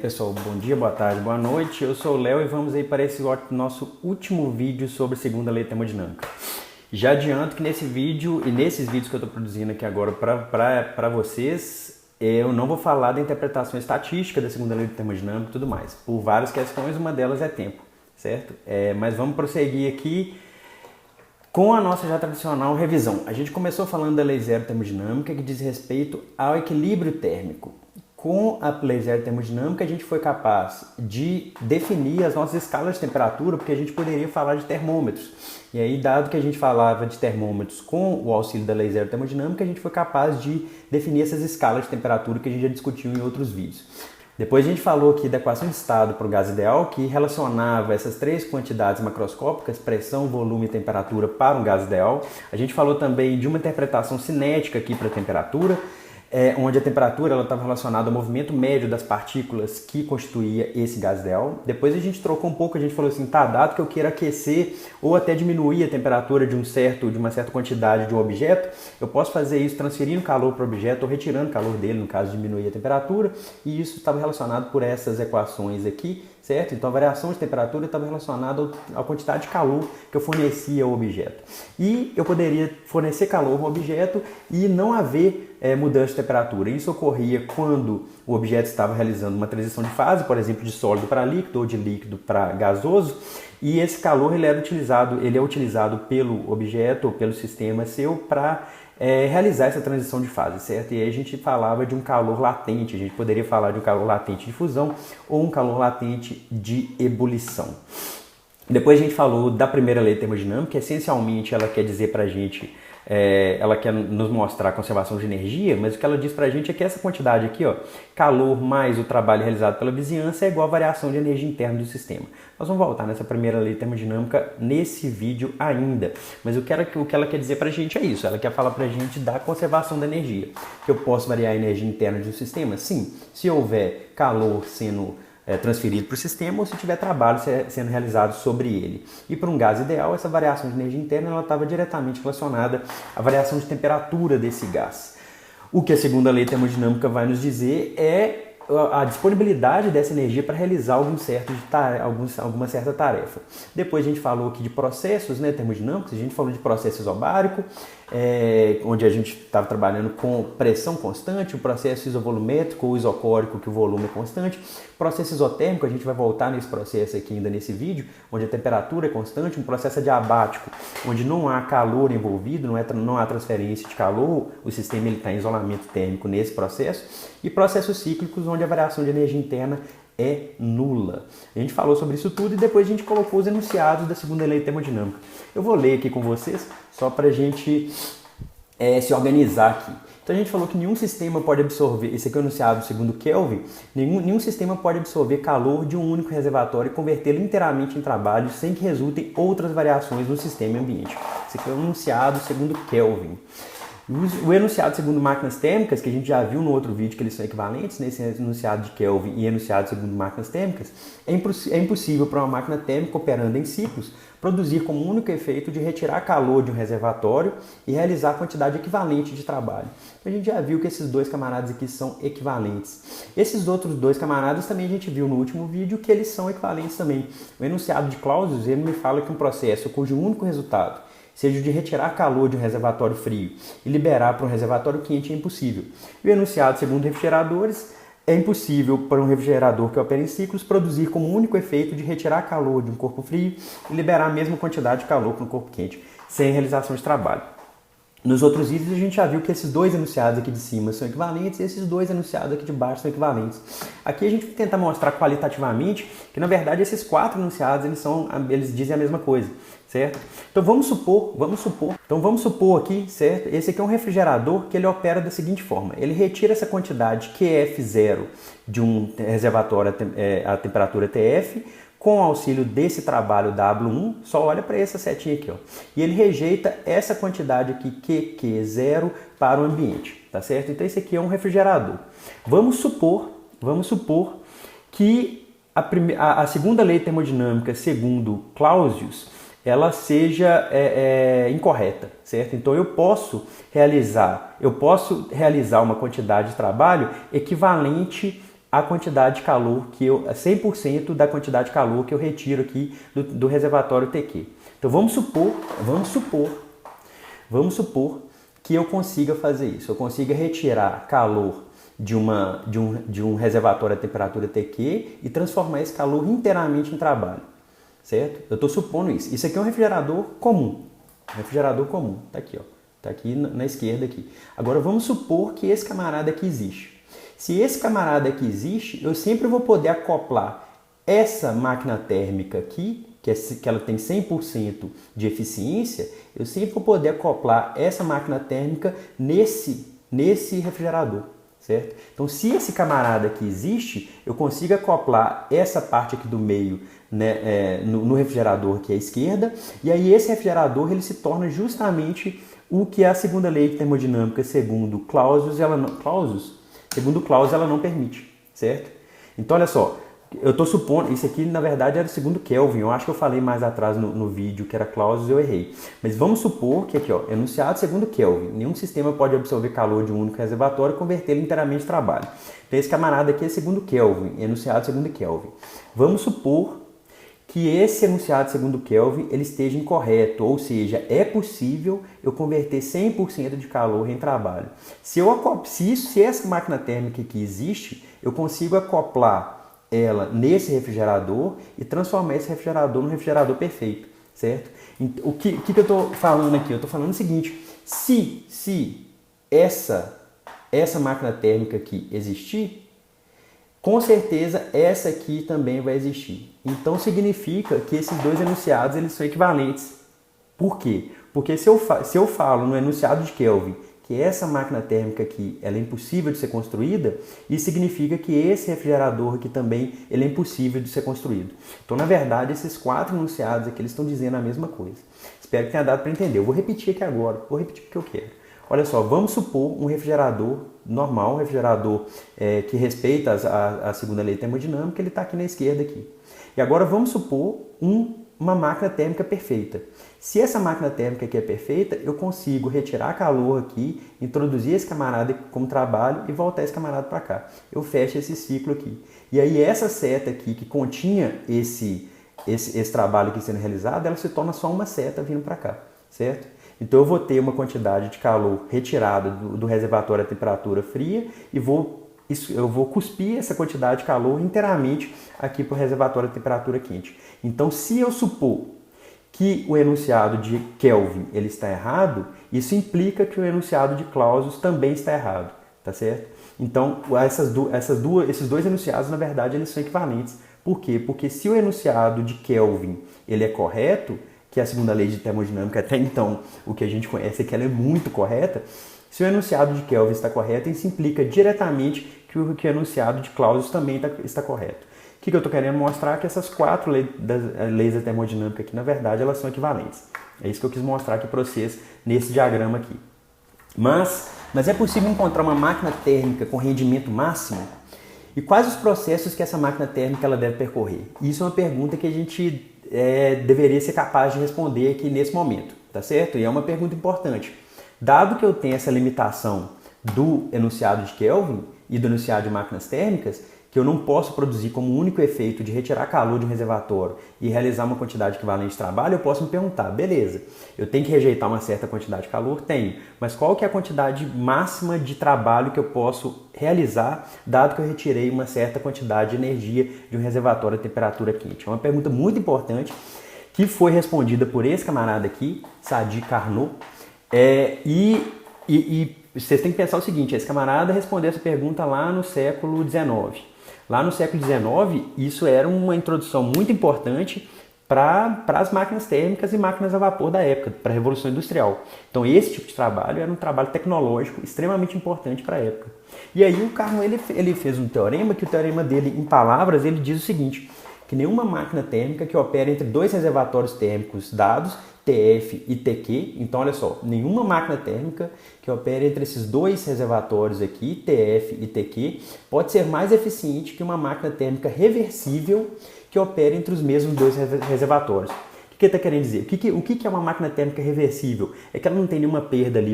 Pessoal, bom dia, boa tarde, boa noite. Eu sou o Léo e vamos aí para esse nosso último vídeo sobre segunda lei termodinâmica. Já adianto que nesse vídeo e nesses vídeos que eu estou produzindo aqui agora para vocês, eu não vou falar da interpretação estatística da segunda lei termodinâmica e tudo mais, por várias questões, uma delas é tempo, certo? Mas vamos prosseguir aqui com a nossa já tradicional revisão. A gente começou falando da lei zero termodinâmica, que diz respeito ao equilíbrio térmico. Com a lei zero termodinâmica, a gente foi capaz de definir as nossas escalas de temperatura, porque a gente poderia falar de termômetros. E aí, dado que a gente falava de termômetros com o auxílio da lei zero termodinâmica, a gente foi capaz de definir essas escalas de temperatura que a gente já discutiu em outros vídeos. Depois a gente falou aqui da equação de estado para o gás ideal, que relacionava essas três quantidades macroscópicas, pressão, volume e temperatura, para um gás ideal. A gente falou também de uma interpretação cinética aqui para a temperatura, onde a temperatura estava relacionada ao movimento médio das partículas que constituía esse gás ideal. Depois a gente trocou um pouco, a gente falou assim, dado que eu queira aquecer ou até diminuir a temperatura de uma certa quantidade de um objeto, eu posso fazer isso transferindo calor para o objeto ou retirando calor dele, no caso de diminuir a temperatura, e isso estava relacionado por essas equações aqui, certo? Então a variação de temperatura estava relacionada à quantidade de calor que eu fornecia ao objeto. E eu poderia fornecer calor ao objeto e não haver mudança de temperatura. Isso ocorria quando o objeto estava realizando uma transição de fase, por exemplo, de sólido para líquido ou de líquido para gasoso, e esse calor ele é utilizado pelo objeto ou pelo sistema seu para realizar essa transição de fase, certo? E aí a gente falava de um calor latente, a gente poderia falar de um calor latente de fusão ou um calor latente de ebulição. Depois a gente falou da primeira lei termodinâmica, que essencialmente ela quer dizer para a gente, ela quer nos mostrar a conservação de energia, mas o que ela diz para a gente é que essa quantidade aqui, ó, calor mais o trabalho realizado pela vizinhança é igual à variação de energia interna do sistema. Nós vamos voltar nessa primeira lei termodinâmica nesse vídeo ainda, mas o que ela quer dizer para a gente é isso, ela quer falar para a gente da conservação da energia. Que eu posso variar a energia interna de um sistema? Sim, se houver calor sendo transferido para o sistema ou se tiver trabalho sendo realizado sobre ele. E para um gás ideal, essa variação de energia interna estava diretamente relacionada à variação de temperatura desse gás. O que a segunda lei termodinâmica vai nos dizer é a disponibilidade dessa energia para realizar alguma certa tarefa. Depois a gente falou aqui de processos termodinâmicos, a gente falou de processo isobárico, onde a gente estava trabalhando com pressão constante, o processo isovolumétrico ou isocórico, que o volume é constante, processo isotérmico, a gente vai voltar nesse processo aqui ainda nesse vídeo, onde a temperatura é constante, um processo adiabático, onde não há calor envolvido, não há transferência de calor, o sistema está em isolamento térmico nesse processo, e processos cíclicos, onde a variação de energia interna é nula. A gente falou sobre isso tudo e depois a gente colocou os enunciados da segunda lei termodinâmica. Eu vou ler aqui com vocês, só para a gente se organizar aqui. Então a gente falou que nenhum sistema pode absorver, esse aqui é o enunciado segundo Kelvin, nenhum sistema pode absorver calor de um único reservatório e convertê-lo inteiramente em trabalho sem que resultem outras variações no sistema e ambiente. Esse aqui é o enunciado segundo Kelvin. O enunciado segundo máquinas térmicas, que a gente já viu no outro vídeo que eles são equivalentes, nesse enunciado de Kelvin e enunciado segundo máquinas térmicas, é impossível para uma máquina térmica operando em ciclos produzir como único efeito de retirar calor de um reservatório e realizar a quantidade equivalente de trabalho. Então a gente já viu que esses dois camaradas aqui são equivalentes. Esses outros dois camaradas também a gente viu no último vídeo que eles são equivalentes também. O enunciado de Clausius, ele me fala que um processo cujo único resultado seja o de retirar calor de um reservatório frio e liberar para um reservatório quente é impossível. E o enunciado segundo refrigeradores, é impossível para um refrigerador que opera em ciclos produzir como único efeito de retirar calor de um corpo frio e liberar a mesma quantidade de calor para um corpo quente, sem realização de trabalho. Nos outros vídeos a gente já viu que esses dois enunciados aqui de cima são equivalentes e esses dois enunciados aqui de baixo são equivalentes. Aqui a gente vai tentar mostrar qualitativamente que na verdade esses quatro enunciados eles dizem a mesma coisa, certo? Então vamos supor aqui, certo? Esse aqui é um refrigerador que ele opera da seguinte forma, ele retira essa quantidade QF0 de um reservatório a temperatura TF, com o auxílio desse trabalho W1, só olha para essa setinha aqui, ó, e ele rejeita essa quantidade aqui, QQ0, para o ambiente, tá certo? Então esse aqui é um refrigerador. Vamos supor que a segunda lei termodinâmica, segundo Clausius, ela seja incorreta, certo? Então eu posso realizar uma quantidade de trabalho equivalente a quantidade de calor que 100% da quantidade de calor que eu retiro aqui do reservatório TQ. Então vamos supor que eu consiga fazer isso. Eu consiga retirar calor de um reservatório a temperatura TQ e transformar esse calor inteiramente em trabalho, certo? Eu estou supondo isso. Isso aqui é um refrigerador comum. Tá aqui, ó. Tá aqui na esquerda aqui. Agora vamos supor que esse camarada aqui existe. Se esse camarada aqui existe, eu sempre vou poder acoplar essa máquina térmica aqui, que ela tem 100% de eficiência, eu sempre vou poder acoplar essa máquina térmica nesse refrigerador, certo? Então, se esse camarada aqui existe, eu consigo acoplar essa parte aqui do meio, né, no refrigerador aqui à esquerda, e aí esse refrigerador ele se torna justamente o que a segunda lei de termodinâmica, segundo Clausius, ela não permite, certo? Então, olha só, eu estou supondo, isso aqui na verdade era o segundo Kelvin, eu acho que eu falei mais atrás no vídeo que era Clausius, eu errei. Mas vamos supor que aqui, ó, enunciado segundo Kelvin, nenhum sistema pode absorver calor de um único reservatório e convertê-lo inteiramente em trabalho. Então esse camarada aqui é segundo Kelvin, enunciado segundo Kelvin. Vamos supor que esse enunciado segundo Kelvin ele esteja incorreto, ou seja, é possível eu converter 100% de calor em trabalho. Se essa máquina térmica aqui existe, eu consigo acoplar ela nesse refrigerador e transformar esse refrigerador num refrigerador perfeito, certo? O que eu estou falando aqui? Eu estou falando o seguinte, se essa máquina térmica aqui existir, com certeza essa aqui também vai existir. Então significa que esses dois enunciados eles são equivalentes. Por quê? Porque se eu falo no enunciado de Kelvin que essa máquina térmica aqui ela é impossível de ser construída, isso significa que esse refrigerador aqui também ele é impossível de ser construído. Então, na verdade, esses quatro enunciados aqui eles estão dizendo a mesma coisa. Espero que tenha dado para entender. Eu vou repetir aqui agora, vou repetir porque eu quero. Olha só, vamos supor um refrigerador normal, um refrigerador que respeita a segunda lei termodinâmica, ele está aqui na esquerda aqui. E agora vamos supor uma máquina térmica perfeita. Se essa máquina térmica aqui é perfeita, eu consigo retirar calor aqui, introduzir esse camarada como trabalho e voltar esse camarada para cá. Eu fecho esse ciclo aqui. E aí essa seta aqui que continha esse trabalho aqui sendo realizado, ela se torna só uma seta vindo para cá, certo? Então eu vou ter uma quantidade de calor retirada do reservatório a temperatura fria e eu vou cuspir essa quantidade de calor inteiramente aqui para o reservatório a temperatura quente. Então, se eu supor que o enunciado de Kelvin ele está errado, isso implica que o enunciado de Clausius também está errado, tá certo? Então, esses dois enunciados, na verdade, eles são equivalentes. Por quê? Porque se o enunciado de Kelvin ele é correto, que é a segunda lei de termodinâmica, até então o que a gente conhece é que ela é muito correta, se o enunciado de Kelvin está correto, isso implica diretamente que o enunciado de Clausius também está correto. O que eu estou querendo mostrar? Que essas quatro leis da termodinâmica aqui, na verdade, elas são equivalentes. É isso que eu quis mostrar aqui para vocês nesse diagrama aqui. Mas é possível encontrar uma máquina térmica com rendimento máximo? E quais os processos que essa máquina térmica ela deve percorrer? Isso é uma pergunta que a gente deveria ser capaz de responder aqui nesse momento, tá certo? E é uma pergunta importante. Dado que eu tenho essa limitação do enunciado de Kelvin e do enunciado de máquinas térmicas, que eu não posso produzir como único efeito de retirar calor de um reservatório e realizar uma quantidade equivalente de trabalho, eu posso me perguntar, beleza, eu tenho que rejeitar uma certa quantidade de calor? Tenho, mas qual que é a quantidade máxima de trabalho que eu posso realizar, dado que eu retirei uma certa quantidade de energia de um reservatório a temperatura quente? É uma pergunta muito importante que foi respondida por esse camarada aqui, Sadi Carnot, e vocês têm que pensar o seguinte, esse camarada respondeu essa pergunta lá no século XIX. Lá no século XIX, isso era uma introdução muito importante para as máquinas térmicas e máquinas a vapor da época, para a Revolução Industrial. Então esse tipo de trabalho era um trabalho tecnológico extremamente importante para a época. E aí o Carnot ele fez um teorema, que o teorema dele, em palavras, ele diz o seguinte, que nenhuma máquina térmica que opera entre dois reservatórios térmicos dados, TF e TQ, então olha só, nenhuma máquina térmica que opere entre esses dois reservatórios aqui, TF e TQ, pode ser mais eficiente que uma máquina térmica reversível que opere entre os mesmos dois reservatórios. O que ele está querendo dizer? O que é uma máquina térmica reversível? É que ela não tem nenhuma perda ali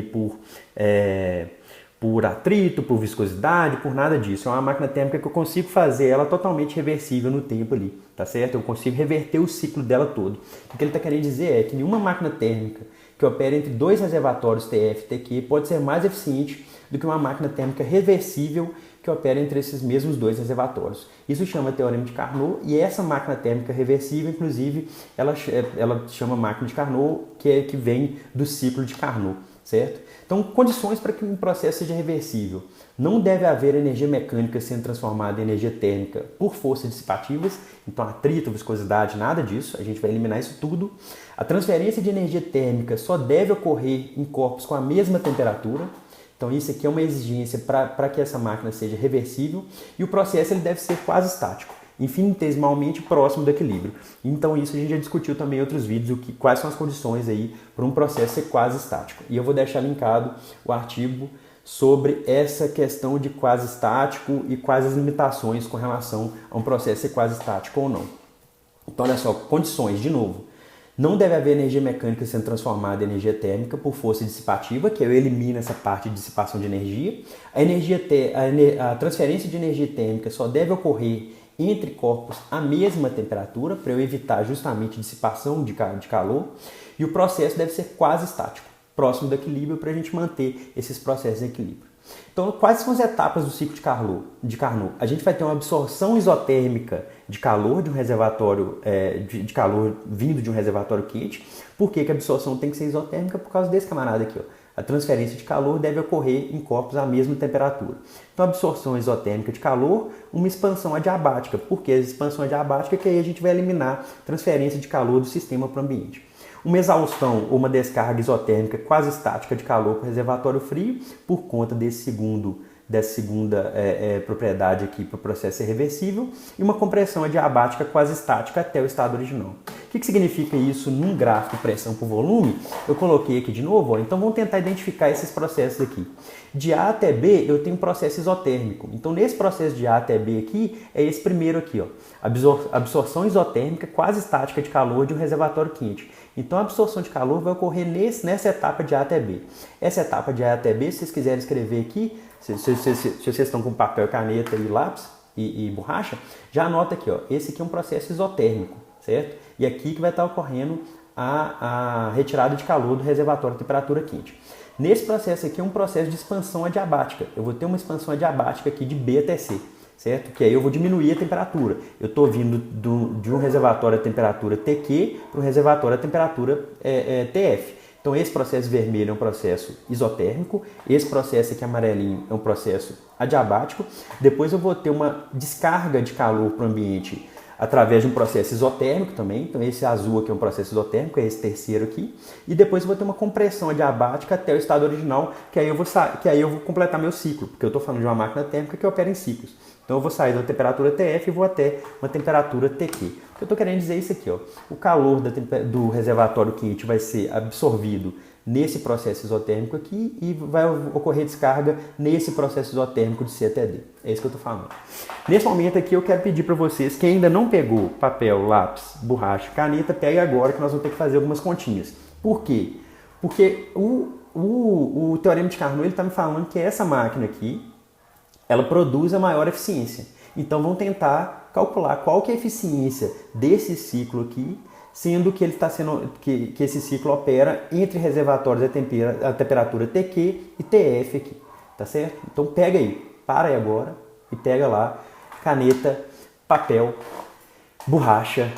por atrito, por viscosidade, por nada disso. É uma máquina térmica que eu consigo fazer ela totalmente reversível no tempo ali, tá certo? Eu consigo reverter o ciclo dela todo. O que ele está querendo dizer é que nenhuma máquina térmica que opera entre dois reservatórios TF e TQ pode ser mais eficiente do que uma máquina térmica reversível que opera entre esses mesmos dois reservatórios. Isso chama Teorema de Carnot, e essa máquina térmica reversível, inclusive, ela chama máquina de Carnot, que vem do ciclo de Carnot, certo? Então, condições para que um processo seja reversível. Não deve haver energia mecânica sendo transformada em energia térmica por forças dissipativas, então atrito, viscosidade, nada disso, a gente vai eliminar isso tudo. A transferência de energia térmica só deve ocorrer em corpos com a mesma temperatura. Então isso aqui é uma exigência para que essa máquina seja reversível, e o processo ele deve ser quase estático, infinitesimalmente próximo do equilíbrio. Então isso a gente já discutiu também em outros vídeos, quais são as condições aí para um processo ser quase estático. E eu vou deixar linkado o artigo sobre essa questão de quase estático e quais as limitações com relação a um processo ser quase estático ou não. Então olha só, condições, de novo. Não deve haver energia mecânica sendo transformada em energia térmica por força dissipativa, que eu elimino essa parte de dissipação de energia. A transferência de energia térmica só deve ocorrer entre corpos à mesma temperatura, para eu evitar justamente dissipação de calor. E o processo deve ser quase estático, próximo do equilíbrio, para a gente manter esses processos em equilíbrio. Então, quais são as etapas do ciclo de Carnot? A gente vai ter uma absorção isotérmica de calor de um reservatório de calor vindo de um reservatório quente. Por que a absorção tem que ser isotérmica? Por causa desse camarada aqui, ó. A transferência de calor deve ocorrer em corpos à mesma temperatura. Então, absorção isotérmica de calor, uma expansão adiabática. Por que a expansão adiabática? Que aí a gente vai eliminar transferência de calor do sistema para o ambiente. Uma exaustão ou uma descarga isotérmica quase estática de calor para o reservatório frio, por conta dessa segunda propriedade aqui para o processo ser reversível, e uma compressão adiabática quase estática até o estado original. O que significa isso num gráfico pressão por volume? Eu coloquei aqui de novo, ó, então vamos tentar identificar esses processos aqui. De A até B eu tenho um processo isotérmico, então nesse processo de A até B aqui, é esse primeiro aqui, ó, absorção isotérmica quase estática de calor de um reservatório quente. Então a absorção de calor vai ocorrer nessa etapa de A até B. Essa etapa de A até B, se vocês quiserem escrever aqui, se vocês estão com papel, caneta e lápis e borracha, já anota aqui, ó, esse aqui é um processo isotérmico, certo? E aqui que vai estar ocorrendo a retirada de calor do reservatório a temperatura quente. Nesse processo aqui é um processo de expansão adiabática. Eu vou ter uma expansão adiabática aqui de B até C, certo? Que aí eu vou diminuir a temperatura. Eu estou vindo de um reservatório a temperatura TQ para um reservatório a temperatura TF. Então esse processo vermelho é um processo isotérmico, esse processo aqui amarelinho é um processo adiabático. Depois eu vou ter uma descarga de calor para o ambiente através de um processo isotérmico também. Então esse azul aqui é um processo isotérmico, é esse terceiro aqui. E depois eu vou ter uma compressão adiabática até o estado original, que aí eu vou completar meu ciclo, porque eu estou falando de uma máquina térmica que opera em ciclos. Então eu vou sair da temperatura TF e vou até uma temperatura TQ. O que eu estou querendo dizer é isso aqui, ó. O calor do reservatório quente vai ser absorvido nesse processo isotérmico aqui e vai ocorrer descarga nesse processo isotérmico de C até D. É isso que eu estou falando. Nesse momento aqui eu quero pedir para vocês, quem ainda não pegou papel, lápis, borracha, caneta, pegue agora que nós vamos ter que fazer algumas continhas. Por quê? Porque o Teorema de Carnot está me falando que essa máquina aqui, ela produz a maior eficiência. Então vamos tentar calcular qual que é a eficiência desse ciclo aqui, sendo que ele está sendo que esse ciclo opera entre reservatórios a temperatura TQ e TF aqui, tá certo? Então pega aí, para aí agora e pega lá caneta, papel, borracha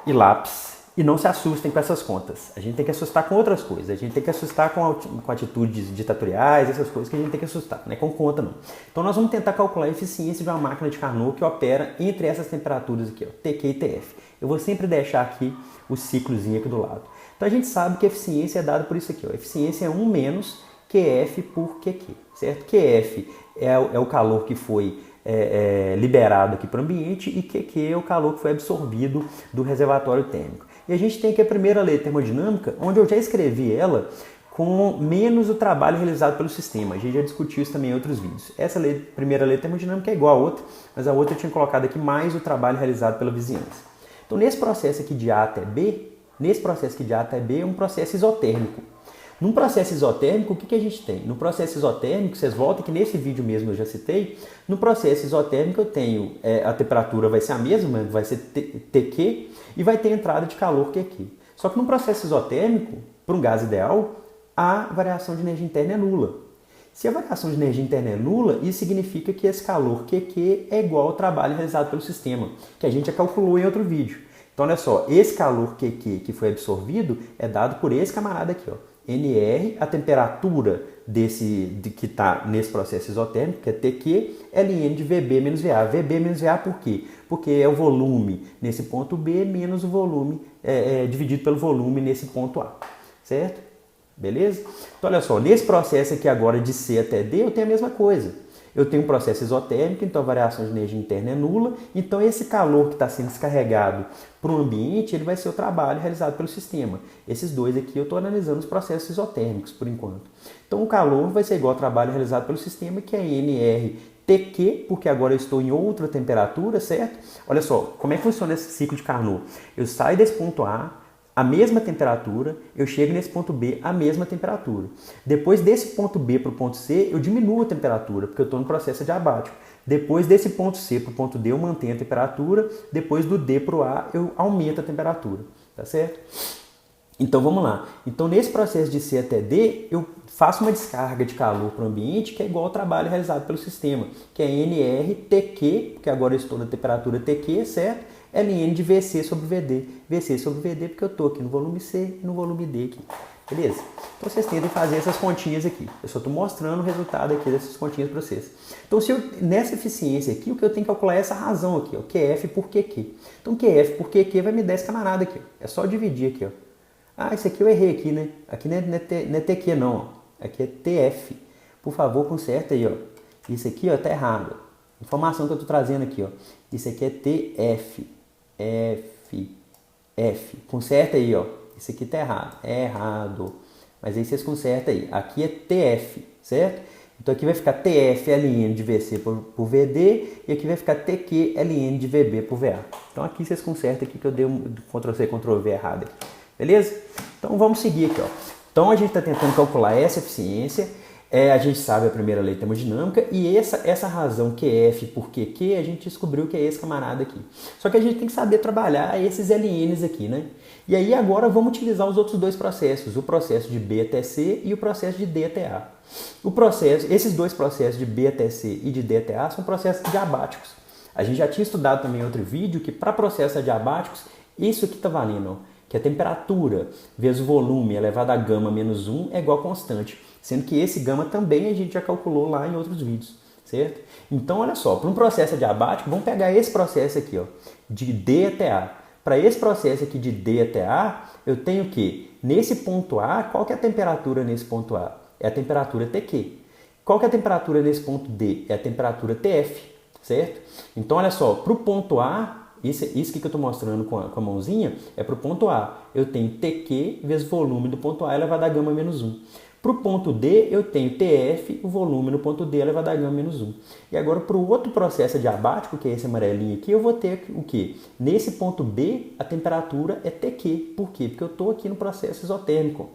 e lápis. E não se assustem com essas contas. A gente tem que assustar com outras coisas. A gente tem que assustar com atitudes ditatoriais, essas coisas que a gente tem que assustar, não é com conta não. Então nós vamos tentar calcular a eficiência de uma máquina de Carnot que opera entre essas temperaturas aqui, ó, TQ e TF. Eu vou sempre deixar aqui o ciclozinho aqui do lado. Então a gente sabe que a eficiência é dada por isso aqui, ó. A eficiência é 1 menos QF por QQ, certo? QF é o calor que foi liberado aqui para o ambiente e QQ é o calor que foi absorvido do reservatório térmico. E a gente tem aqui a primeira lei termodinâmica, onde eu já escrevi ela com menos o trabalho realizado pelo sistema. A gente já discutiu isso também em outros vídeos. Essa primeira lei termodinâmica é igual a outra, mas a outra eu tinha colocado aqui mais o trabalho realizado pela vizinhança. Então nesse processo aqui de A até B, é um processo isotérmico. Num processo isotérmico, o que a gente tem? No processo isotérmico, vocês voltam que nesse vídeo mesmo eu já citei, no processo isotérmico eu tenho, a temperatura vai ser a mesma, vai ser TQ, e vai ter entrada de calor QQ. Só que no processo isotérmico, para um gás ideal, a variação de energia interna é nula. Se a variação de energia interna é nula, isso significa que esse calor QQ é igual ao trabalho realizado pelo sistema, que a gente já calculou em outro vídeo. Então, olha só, esse calor QQ que foi absorvido é dado por esse camarada aqui, ó. NR, a temperatura que está nesse processo isotérmico, que é TQ, ln de VB menos VA. VB menos VA por quê? Porque é o volume nesse ponto B menos o volume dividido pelo volume nesse ponto A, certo? Beleza? Então, olha só, nesse processo aqui agora de C até D, eu tenho a mesma coisa. Eu tenho um processo isotérmico, então a variação de energia interna é nula. Então, esse calor que está sendo descarregado para o ambiente, ele vai ser o trabalho realizado pelo sistema. Esses dois aqui eu estou analisando os processos isotérmicos, por enquanto. Então, o calor vai ser igual ao trabalho realizado pelo sistema, que é NRTQ, porque agora eu estou em outra temperatura, certo? Olha só, como é que funciona esse ciclo de Carnot? Eu saio desse ponto A mesma temperatura, eu chego nesse ponto B, a mesma temperatura. Depois desse ponto B para o ponto C, eu diminuo a temperatura, porque eu estou no processo adiabático. Depois desse ponto C para o ponto D, eu mantenho a temperatura. Depois do D para o A, eu aumento a temperatura. Tá certo? Então, vamos lá. Então, nesse processo de C até D, eu faço uma descarga de calor para o ambiente que é igual ao trabalho realizado pelo sistema, que é NRTQ, porque agora eu estou na temperatura TQ, certo? ln de VC sobre VD. VC sobre VD porque eu estou aqui no volume C e no volume D aqui. Beleza? Então vocês tentem fazer essas continhas aqui. Eu só estou mostrando o resultado aqui dessas continhas para vocês. Então nessa eficiência aqui, o que eu tenho que calcular é essa razão aqui, ó, QF por QQ. Então QF por QQ vai me dar esse camarada aqui. Ó. É só dividir aqui. Ó. Ah, isso aqui eu errei aqui, né? Aqui não é TQ não. Ó. Aqui é TF. Por favor, conserta aí. Ó. Isso aqui está errado. Informação que eu estou trazendo aqui. Ó. Isso aqui é TF. F. Conserta aí, ó. Isso aqui tá errado. É errado. Mas aí vocês consertam aí. Aqui é TF, certo? Então aqui vai ficar TF ln de VC por VD e aqui vai ficar TQ ln de VB por VA. Então aqui vocês consertam aqui que eu dei um Ctrl+C, Ctrl+V errado aqui. Beleza? Então vamos seguir aqui, ó. Então a gente está tentando calcular essa eficiência. A gente sabe a primeira lei termodinâmica e essa razão QF por QQ a gente descobriu que é esse camarada aqui. Só que a gente tem que saber trabalhar esses LNs aqui, né? E aí agora vamos utilizar os outros dois processos, o processo de B até C e o processo de D até A. Esses dois processos de B até C e de D até A são processos adiabáticos. A gente já tinha estudado também em outro vídeo que para processos adiabáticos, isso aqui está valendo, ó, que a temperatura vezes o volume elevado a gama menos 1 é igual a constante. Sendo que esse gama também a gente já calculou lá em outros vídeos, certo? Então, olha só, para um processo adiabático, vamos pegar esse processo aqui, ó, de D até A. Para esse processo aqui de D até A, eu tenho que, nesse ponto A, qual que é a temperatura nesse ponto A? É a temperatura TQ. Qual que é a temperatura nesse ponto D? É a temperatura TF, certo? Então, olha só, para o ponto A, isso que eu estou mostrando com a mãozinha, é para o ponto A. Eu tenho TQ vezes volume do ponto A elevado a gama menos 1. Para o ponto D, eu tenho TF, o volume no ponto D elevado a gama menos 1. E agora, para o outro processo adiabático, que é esse amarelinho aqui, eu vou ter o quê? Nesse ponto B, a temperatura é TQ. Por quê? Porque eu estou aqui no processo isotérmico.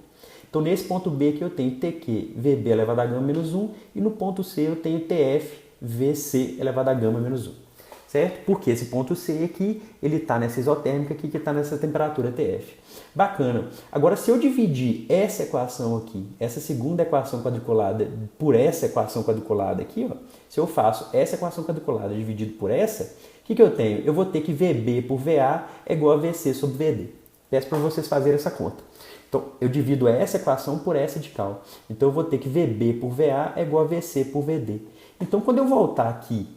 Então, nesse ponto B aqui, eu tenho TQ, VB elevado a gama menos 1. E no ponto C, eu tenho TF, VC elevado a gama menos 1. Certo? Porque esse ponto C aqui, ele está nessa isotérmica aqui, que está nessa temperatura TF. Bacana. Agora, se eu dividir essa equação aqui, essa segunda equação quadriculada, por essa equação quadriculada aqui, ó, se eu faço essa equação quadriculada dividido por essa, o que eu tenho? Eu vou ter que VB por VA é igual a VC sobre VD. Peço para vocês fazerem essa conta. Então, eu divido essa equação por essa de cal. Então, eu vou ter que VB por VA é igual a VC por VD. Então, quando eu voltar aqui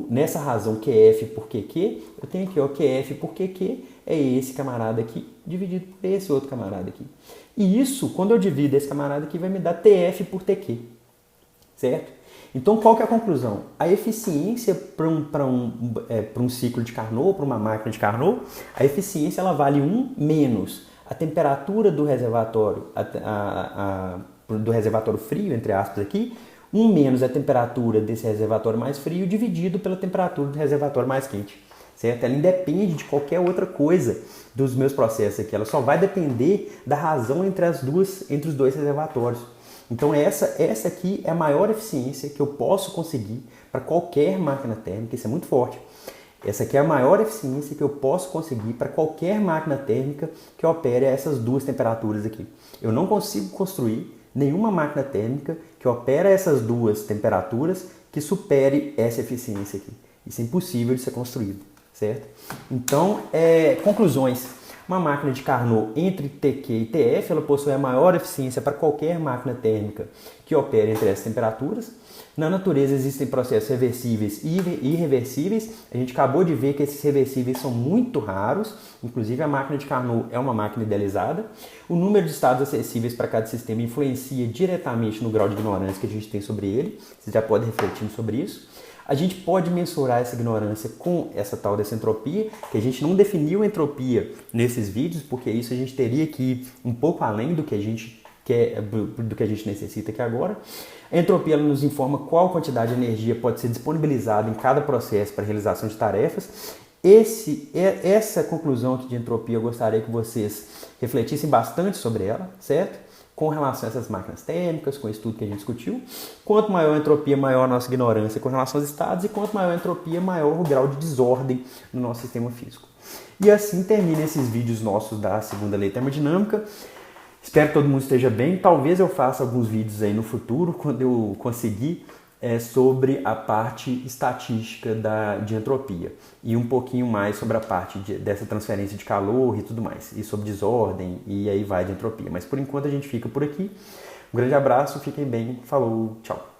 nessa razão QF por QQ, eu tenho aqui, ó, QF por QQ é esse camarada aqui dividido por esse outro camarada aqui. E isso, quando eu divido esse camarada aqui, vai me dar TF por TQ, certo? Então, qual que é a conclusão? A eficiência para um ciclo de Carnot, para uma máquina de Carnot, a eficiência ela vale 1 menos a temperatura do reservatório, do reservatório frio, entre aspas aqui, 1 menos a temperatura desse reservatório mais frio dividido pela temperatura do reservatório mais quente, certo? Ela independe de qualquer outra coisa dos meus processos aqui. Ela só vai depender da razão entre os dois reservatórios. Então essa aqui é a maior eficiência que eu posso conseguir para qualquer máquina térmica, isso é muito forte. Essa aqui é a maior eficiência que eu posso conseguir para qualquer máquina térmica que opere a essas duas temperaturas aqui. Eu não consigo construir nenhuma máquina térmica que opera essas duas temperaturas que supere essa eficiência aqui. Isso é impossível de ser construído, certo? Então, conclusões. Uma máquina de Carnot entre TQ e TF, ela possui a maior eficiência para qualquer máquina térmica que opere entre essas temperaturas. Na natureza existem processos reversíveis e irreversíveis. A gente acabou de ver que esses reversíveis são muito raros. Inclusive a máquina de Carnot é uma máquina idealizada. O número de estados acessíveis para cada sistema influencia diretamente no grau de ignorância que a gente tem sobre ele. Você já pode refletir sobre isso. A gente pode mensurar essa ignorância com essa tal dessa entropia, que a gente não definiu entropia nesses vídeos, porque isso a gente teria que ir um pouco além do que a gente quer, do que a gente necessita aqui agora. A entropia ela nos informa qual quantidade de energia pode ser disponibilizada em cada processo para a realização de tarefas. Essa conclusão aqui de entropia eu gostaria que vocês refletissem bastante sobre ela, certo? Com relação a essas máquinas térmicas, com isso tudo que a gente discutiu. Quanto maior a entropia, maior a nossa ignorância com relação aos estados, e quanto maior a entropia, maior o grau de desordem no nosso sistema físico. E assim termina esses vídeos nossos da segunda lei termodinâmica. Espero que todo mundo esteja bem. Talvez eu faça alguns vídeos aí no futuro, quando eu conseguir, sobre a parte estatística de entropia e um pouquinho mais sobre a parte dessa transferência de calor e tudo mais, e sobre desordem e aí vai de entropia. Mas por enquanto a gente fica por aqui. Um grande abraço, fiquem bem, falou, tchau!